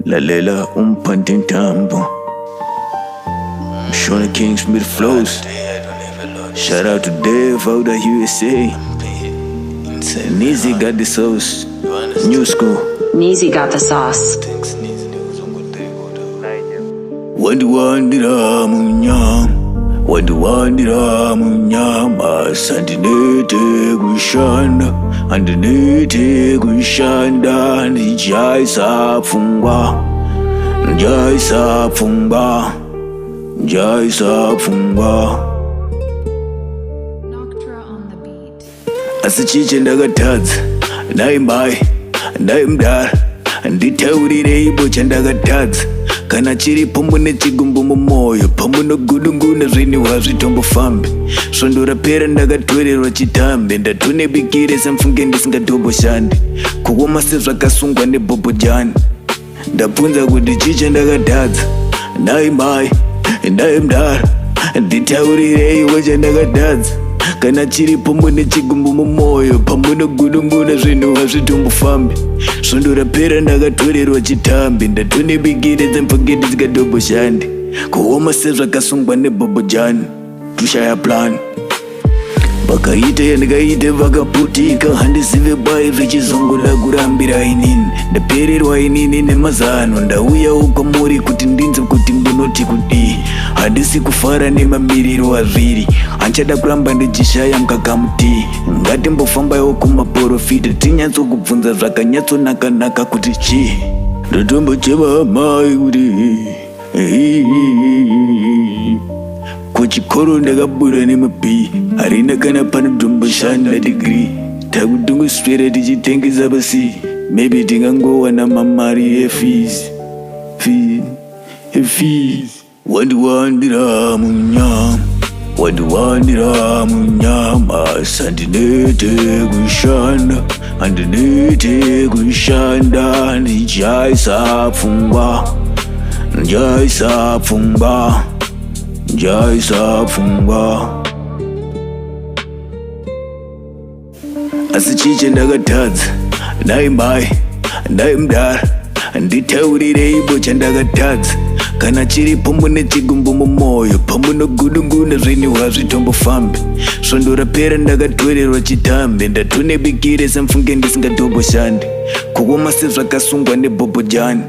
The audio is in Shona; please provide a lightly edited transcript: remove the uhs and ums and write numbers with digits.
Lalela King-Schmittyflows. King-Schmittyflows. Shout out to Dave out of USA. Neezy got the sauce. New school. Neezy got the sauce. Wandira munyam, wandira munyam, asandinete gushanda, andinete gushanda, njaisa fungwa, njaisa fungwa, njaisa fungwa. Asichiche ndakatadza, naimbai, naimdara, nditaurire ibo chandakatadza. Kana chiri pomune chigumbu mumoyo pamuno gudunguna zvinhu hazvitombofambi svondorapera ndakatwererwa chitambe ndatone bikire semfunge ndisingatomboshandi kuoma sezvakasungwa nebhobhojani ndabvunza kuti chii chandakatadza naimai naimdara nditaurireiwo chandakatadza kana chiri pomune chigumbu mumoyo pamuno gudunguna zvinhu hazvitombofambi svondorapera ndakatwererwa chitambi ndatone bikire dzemfunge ndisingatomboshandi kuoma sezvakasungwa nebhobhojani tushaya plan vakaita yandikaita vakaputika handizive bai vechizongoda kurambira inini ndapererwa inini nemazano ndauya ukwamuri kuti ndinze kuti ndinoti kudii handisi kufara nemamiriro azviri hanchada kuramba ndichishaya mukakamutii ngatimbofambawo kumaprofita tinyatsokubvunza zvakanyatsonaka kuti chii ndatombocheva mai kuti kuchikoro ndakabuda nemabi harina kana panotomboshanda digiri takutongoswera tichitengesa pasi maybe tingangowana mamari efees wandiwandira munyama wandiwandira munyama asandinete kushanda andinete kushanda ndijaisa pfungwa ndijaisa pfungwa njaisa pfungwa asi chii chandakatadza naimbai naimdara nditaurire ibo chandakatadza kana chiri pomune chigumbu mumoyo pamuno gudunguna zvinhu hazvitombofambi svondorapera ndakatwererwa chitambe ndatone bikire semfunge ndisingatomboshandi kuoma sezvakasungwa nebhobhojani